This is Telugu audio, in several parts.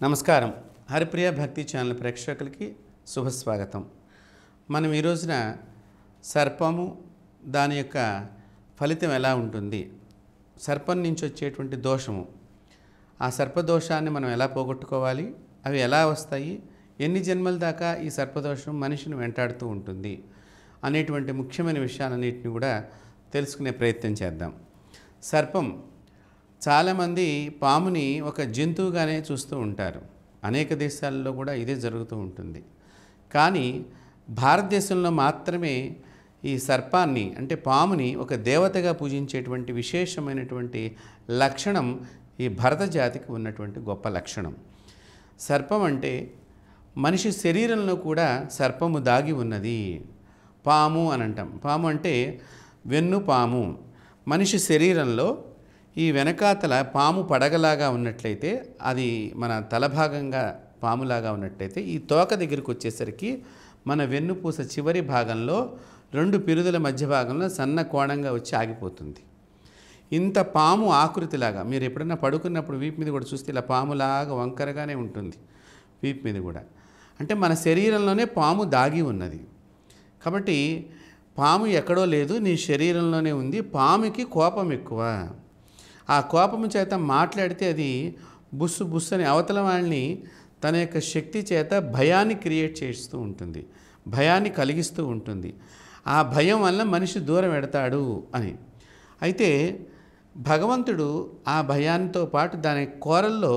నమస్కారం. హరిప్రియ భక్తి ఛానల్ ప్రేక్షకులకి శుభస్వాగతం. మనం ఈ రోజున సర్పము దాని యొక్క ఫలితం ఎలా ఉంటుంది, సర్పం నుంచి వచ్చేటువంటి దోషము, ఆ సర్పదోషాన్ని మనం ఎలా పోగొట్టుకోవాలి, అవి ఎలా వస్తాయి, ఎన్ని జన్మల దాకా ఈ సర్పదోషం మనిషిని వెంటాడుతూ ఉంటుంది అనేటువంటి ముఖ్యమైన విషయాలన్నింటినీ కూడా తెలుసుకునే ప్రయత్నం చేద్దాం. సర్పం, చాలామంది పాముని ఒక జంతువుగానే చూస్తూ ఉంటారు. అనేక దేశాల్లో కూడా ఇదే జరుగుతూ ఉంటుంది. కానీ భారతదేశంలో మాత్రమే ఈ సర్పాన్ని అంటే పాముని ఒక దేవతగా పూజించేటువంటి విశేషమైనటువంటి లక్షణం ఈ భరత జాతికి ఉన్నటువంటి గొప్ప లక్షణం. సర్పం అంటే మనిషి శరీరంలో కూడా సర్పము దాగి ఉన్నది. పాము అని అంటాం. పాము అంటే వెన్ను పాము. మనిషి శరీరంలో ఈ వెనకాతల పాము పడగలాగా ఉన్నట్లయితే, అది మన తలభాగంగా పాములాగా ఉన్నట్లయితే, ఈ తోక దగ్గరికి వచ్చేసరికి మన వెన్నుపూస చివరి భాగంలో రెండు పిరుదుల మధ్య భాగంలో సన్న కోణంగా వచ్చి ఆగిపోతుంది. ఇంత పాము ఆకృతిలాగా మీరు ఎప్పుడైనా పడుకున్నప్పుడు వీపు మీద కూడా చూస్తే ఇలా పాములాగా వంకరగానే ఉంటుంది వీపు మీద కూడా. అంటే మన శరీరంలోనే పాము దాగి ఉన్నది. కాబట్టి పాము ఎక్కడో లేదు, నీ శరీరంలోనే ఉంది. పాముకి కోపం ఎక్కువ. ఆ కోపము చేత మాట్లాడితే అది బుస్సు బుస్సు అని అవతల వాళ్ళని తన యొక్క శక్తి చేత భయాన్ని క్రియేట్ చేస్తూ ఉంటుంది, భయాన్ని కలిగిస్తూ ఉంటుంది. ఆ భయం వల్ల మనిషి దూరం పెడతాడు అని. అయితే భగవంతుడు ఆ భయానితో పాటు దాని కోరల్లో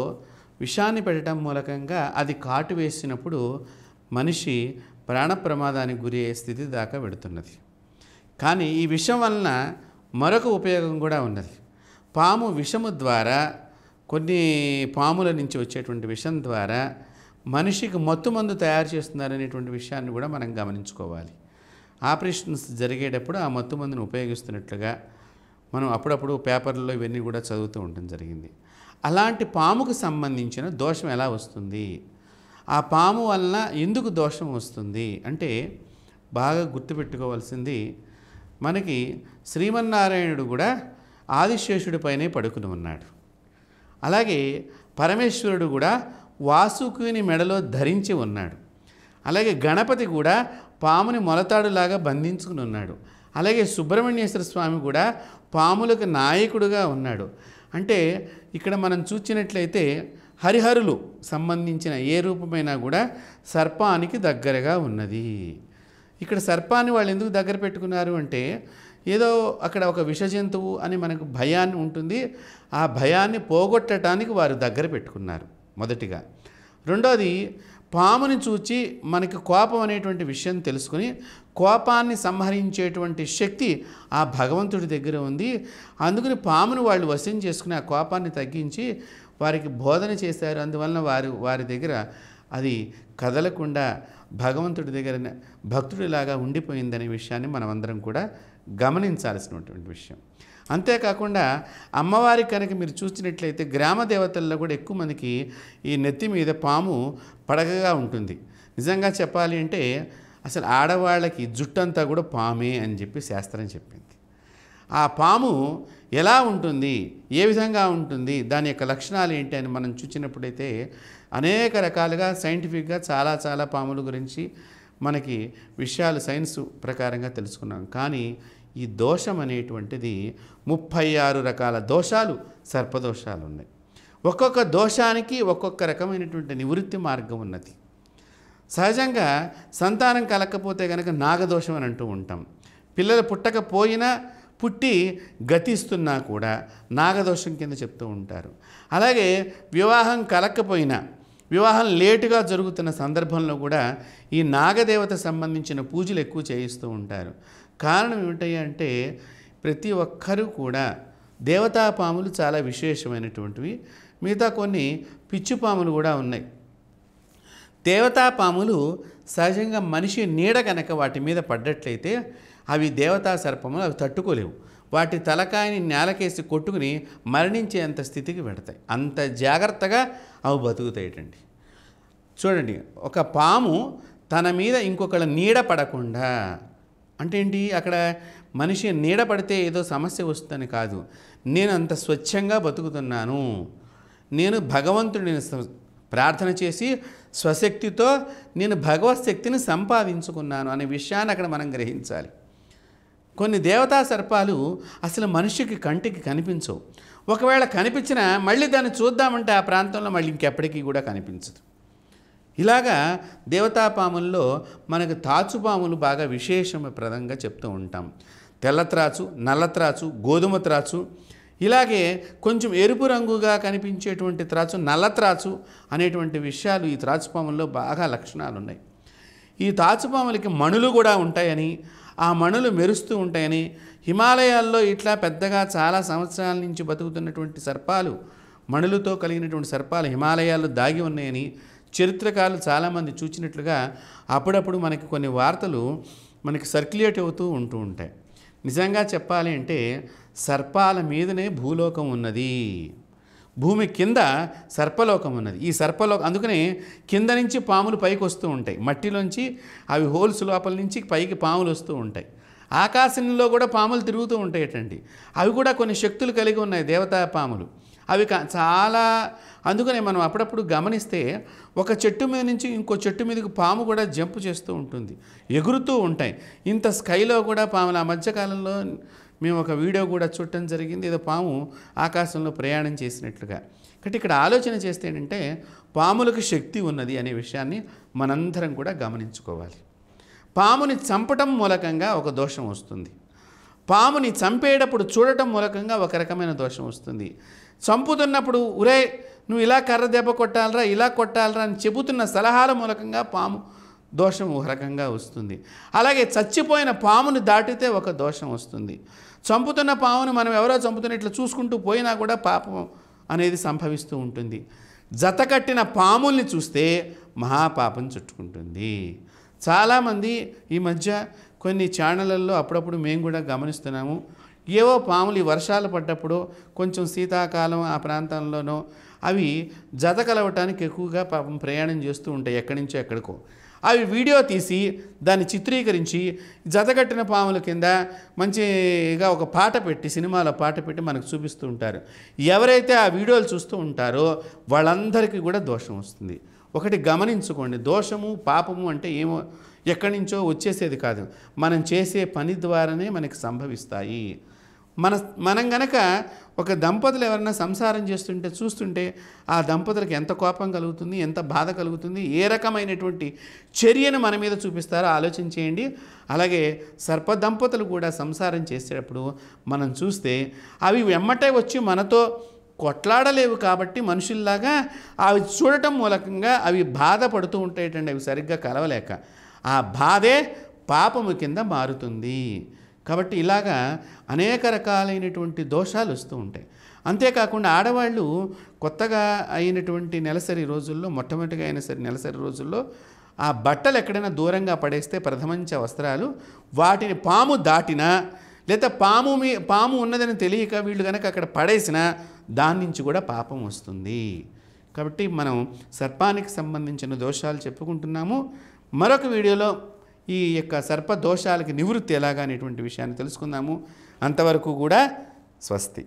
విషాన్ని పెట్టడం మూలకంగా అది కాటు వేసినప్పుడు మనిషి ప్రాణ ప్రమాదానికి గురి అయ్యే స్థితి దాకా పెడుతున్నది. కానీ ఈ విషం వలన మరొక ఉపయోగం కూడా ఉన్నది. పాము విషము ద్వారా, కొన్ని పాముల నుంచి వచ్చేటువంటి విషం ద్వారా మనిషికి మత్తుమందు తయారు చేస్తున్నారనేటువంటి విషయాన్ని కూడా మనం గమనించుకోవాలి. ఆపరేషన్స్ జరిగేటప్పుడు ఆ మత్తుమందును ఉపయోగిస్తున్నట్లుగా మనం అప్పుడప్పుడు పేపర్లలో ఇవన్నీ కూడా చదువుతూ ఉండడం జరిగింది. అలాంటి పాముకు సంబంధించిన దోషం ఎలా వస్తుంది, ఆ పాము వలన ఎందుకు దోషం వస్తుంది అంటే బాగా గుర్తుపెట్టుకోవాల్సింది, మనకి శ్రీమన్నారాయణుడు కూడా ఆదిశేషుడిపైనే పడుకుని ఉన్నాడు. అలాగే పరమేశ్వరుడు కూడా వాసుకిని మెడలో ధరించి ఉన్నాడు. అలాగే గణపతి కూడా పాముని మొలతాడులాగా బంధించుకుని ఉన్నాడు. అలాగే సుబ్రహ్మణ్యేశ్వర స్వామి కూడా పాములకు నాయకుడుగా ఉన్నాడు. అంటే ఇక్కడ మనం చూసినట్లయితే హరిహరులు సంబంధించిన ఏ రూపమైనా కూడా సర్పానికి దగ్గరగా ఉన్నది. ఇక్కడ సర్పాన్ని వాళ్ళు ఎందుకు దగ్గర పెట్టుకున్నారు అంటే, ఏదో అక్కడ ఒక విష జంతువు అని మనకు భయాన్ని ఉంటుంది, ఆ భయాన్ని పోగొట్టడానికి వారు దగ్గర పెట్టుకున్నారు మొదటిగా. రెండోది, పాముని చూచి మనకి కోపం అనేటువంటి విషయం తెలుసుకుని కోపాన్ని సంహరించేటువంటి శక్తి ఆ భగవంతుడి దగ్గర ఉంది. అందుకని పామును వాళ్ళు వశం చేసుకుని ఆ కోపాన్ని తగ్గించి వారికి బోధన చేశారు. అందువలన వారి దగ్గర అది కదలకుండా భగవంతుడి దగ్గర భక్తుడిలాగా ఉండిపోయిందనే విషయాన్ని మనం అందరం కూడా గమనించాల్సినటువంటి విషయం. అంతేకాకుండా అమ్మవారి కనుక మీరు చూసినట్లయితే గ్రామ దేవతల్లో కూడా ఎక్కువ మందికి ఈ నెత్తి మీద పాము పడగగా ఉంటుంది. నిజంగా చెప్పాలి అంటే అసలు ఆడవాళ్ళకి జుట్టంతా కూడా పామే అని చెప్పి శాస్త్రం చెప్పింది. ఆ పాము ఎలా ఉంటుంది, ఏ విధంగా ఉంటుంది, దాని యొక్క లక్షణాలు ఏంటి అని మనం చూసినప్పుడైతే అనేక రకాలుగా సైంటిఫిక్గా చాలా పాముల గురించి మనకి విషయాలు సైన్స్ ప్రకారంగా తెలుసుకున్నాం. కానీ ఈ దోషం అనేటువంటిది 36 రకాల దోషాలు, సర్పదోషాలు ఉన్నాయి. ఒక్కొక్క దోషానికి ఒక్కొక్క రకమైనటువంటి నివృత్తి మార్గం ఉన్నది. సహజంగా సంతానం కలగకపోతే కనుక నాగదోషం అని అంటూ ఉంటాం. పిల్లలు పుట్టకపోయినా పుట్టి గతిస్తున్నా కూడా నాగదోషం కింద చెప్తూ ఉంటారు. అలాగే వివాహం కలగకపోయినా, వివాహం లేటుగా జరుగుతున్న సందర్భంలో కూడా ఈ నాగదేవత సంబంధించిన పూజలు ఎక్కువ చేయిస్తూ ఉంటారు. కారణం ఏమిటంటే అంటే ప్రతి ఒక్కరూ కూడా దేవతా పాములు చాలా విశేషమైనటువంటివి. మిగతా కొన్ని పిచ్చి పాములు కూడా ఉన్నాయి. దేవతా పాములు సహజంగా మనిషి నీడ కనుక వాటి మీద పడ్డట్లయితే అవి దేవతా సర్పములు, అవి తట్టుకోలేవు. వాటి తలకాయని నేలకేసి కొట్టుకుని మరణించేంత స్థితికి పెడతాయి. అంత జాగ్రత్తగా అవి బతుకుతాయటండి. చూడండి, ఒక పాము తన మీద ఇంకొకళ్ళ నీడ పడకుండా, అంటే ఏంటి, అక్కడ మనిషి నీడ పడితే ఏదో సమస్య వస్తుందని కాదు. నేను అంత స్వచ్ఛంగా బతుకుతున్నాను, నేను భగవంతుడిని ప్రార్థన చేసి స్వశక్తితో నేను భగవత్ శక్తిని సంపాదించుకున్నాను అనే విషయాన్ని అక్కడ మనం గ్రహించాలి. కొన్ని దేవతా సర్పాలు అసలు మనిషికి కంటికి కనిపించవు. ఒకవేళ కనిపించినా మళ్ళీ దాన్ని చూద్దామంటే ఆ ప్రాంతంలో మళ్ళీ ఇంకెప్పటికీ కూడా కనిపించదు. ఇలాగా దేవతాపాముల్లో మనకు తాచుపాములు బాగా విశేషప్రదంగా చెప్తూ ఉంటాం. తెల్లత్రాచు, నల్లత్రాచు, గోధుమ త్రాచు, ఇలాగే కొంచెం ఎరుపు రంగుగా కనిపించేటువంటి త్రాచు, నల్లత్రాచు అనేటువంటి విషయాలు ఈ త్రాచుపాముల్లో బాగా లక్షణాలు ఉన్నాయి. ఈ తాచుపాములకి మణులు కూడా ఉంటాయని, ఆ మణులు మెరుస్తూ ఉంటాయని, హిమాలయాల్లో ఇట్లా పెద్దగా చాలా సంవత్సరాల నుంచి బతుకుతున్నటువంటి సర్పాలు, మణులతో కలిగినటువంటి సర్పాలు హిమాలయాల్లో దాగి ఉన్నాయని చరిత్రకారులు చాలామంది చూచినట్లుగా అప్పుడప్పుడు మనకి కొన్ని వార్తలు మనకి సర్క్యులేట్ అవుతూ ఉంటాయి. నిజంగా చెప్పాలి అంటే సర్పాల మీదనే భూలోకం ఉన్నది, భూమి కింద సర్పలోకం ఉన్నది. ఈ సర్పలోకం అందుకనే కింద నుంచి పాములు పైకి వస్తూ ఉంటాయి, మట్టిలోంచి అవి హోల్స్ లోపల నుంచి పైకి పాములు వస్తూ ఉంటాయి. ఆకాశంలో కూడా పాములు తిరుగుతూ ఉంటాయటండి. అవి కూడా కొన్ని శక్తులు కలిగి ఉన్నాయి, దేవతా పాములు. అవి చాలా, అందుకనే మనం అప్పుడప్పుడు గమనిస్తే ఒక చెట్టు మీద నుంచి ఇంకో చెట్టు మీదకి పాము కూడా జంప్ చేస్తూ ఉంటుంది, ఎగురుతూ ఉంటాయి. ఇంత స్కైలో కూడా పాములు. ఆ మధ్యకాలంలో మేము ఒక వీడియో కూడా చూడటం జరిగింది, ఏదో పాము ఆకాశంలో ప్రయాణం చేసినట్లుగా. కాబట్టి ఇక్కడ ఆలోచన చేస్తే ఏంటంటే పాములకు శక్తి ఉన్నది అనే విషయాన్ని మనందరం కూడా గమనించుకోవాలి. పాముని చంపటం మూలకంగా ఒక దోషం వస్తుంది, పాముని చంపేటప్పుడు చూడటం మూలకంగా ఒక రకమైన దోషం వస్తుంది. చంపుతున్నప్పుడు ఉరే నువ్వు ఇలా కర్ర దెబ్బ కొట్టాలరా, ఇలా కొట్టాలరా అని చెబుతున్న సలహాల మూలకంగా పాము దోషం ఒక రకంగా వస్తుంది. అలాగే చచ్చిపోయిన పాముని దాటితే ఒక దోషం వస్తుంది. చంపుతున్న పాముని మనం ఎవరో చంపుతున్నట్లు చూసుకుంటూ పోయినా కూడా పాపం అనేది సంభవిస్తూ ఉంటుంది. జతకట్టిన పాముల్ని చూస్తే మహాపాపం చుట్టుకుంటుంది. చాలామంది ఈ మధ్య కొన్ని ఛానళ్ళల్లో అప్పుడప్పుడు మేము కూడా గమనిస్తున్నాము, ఏవో పాములు ఈ వర్షాలు పడ్డప్పుడు కొంచెం శీతాకాలం ఆ ప్రాంతంలోనో అవి జత కలవటానికి ఎక్కువగా పాపం ప్రయాణం చేస్తూ ఉంటాయి, ఎక్కడి నుంచో ఎక్కడికో. అవి వీడియో తీసి దాన్ని చిత్రీకరించి జతకట్టిన పాముల కింద మంచిగా ఒక పాట పెట్టి, సినిమాలో పాట పెట్టి మనకు చూపిస్తూ ఉంటారు. ఎవరైతే ఆ వీడియోలు చూస్తూ ఉంటారో వాళ్ళందరికీ కూడా దోషం వస్తుంది. ఒకటి గమనించుకోండి, దోషము పాపము అంటే ఏమో ఎక్కడి నుంచో వచ్చేసేది కాదు, మనం చేసే పని ద్వారానే మనకి సంభవిస్తాయి. మనం గనక ఒక దంపతులు ఎవరైనా సంసారం చేస్తుంటే చూస్తుంటే ఆ దంపతులకు ఎంత కోపం కలుగుతుంది, ఎంత బాధ కలుగుతుంది, ఏ రకమైనటువంటి చర్యను మన మీద చూపిస్తారో ఆలోచన చేయండి. అలాగే సర్ప దంపతులు కూడా సంసారం చేసేటప్పుడు మనం చూస్తే అవి వెమ్మటే వచ్చి మనతో కొట్లాడలేవు కాబట్టి మనుషుల్లాగా అవి చూడటం మూలకంగా అవి బాధపడుతూ ఉంటాయటండి, అవి సరిగ్గా కలవలేక. ఆ బాధే పాపము కింద మారుతుంది. కాబట్టి ఇలాగా అనేక రకాలైనటువంటి దోషాలు వస్తూ ఉంటాయి. అంతేకాకుండా ఆడవాళ్ళు కొత్తగా అయినటువంటి నెలసరి రోజుల్లో, మొట్టమొదటిగా అయిన సరి నెలసరి రోజుల్లో ఆ బట్టలు ఎక్కడైనా దూరంగా పడేస్తే ప్రథమంచ వస్త్రాలు, వాటిని పాము దాటినా లేదా పాము ఉన్నదని తెలియక వీళ్ళు కనుక అక్కడ పడేసినా దాని నుంచి కూడా పాపం వస్తుంది. కాబట్టి మనం సర్పానికి సంబంధించిన దోషాలు చెప్పుకుంటున్నాము. మరొక వీడియోలో ఈ యొక్క సర్ప దోషాలకి నివృత్తి ఎలాగా అనేటువంటి విషయాన్ని తెలుసుకుందాము. అంతవరకు కూడా స్వస్తి.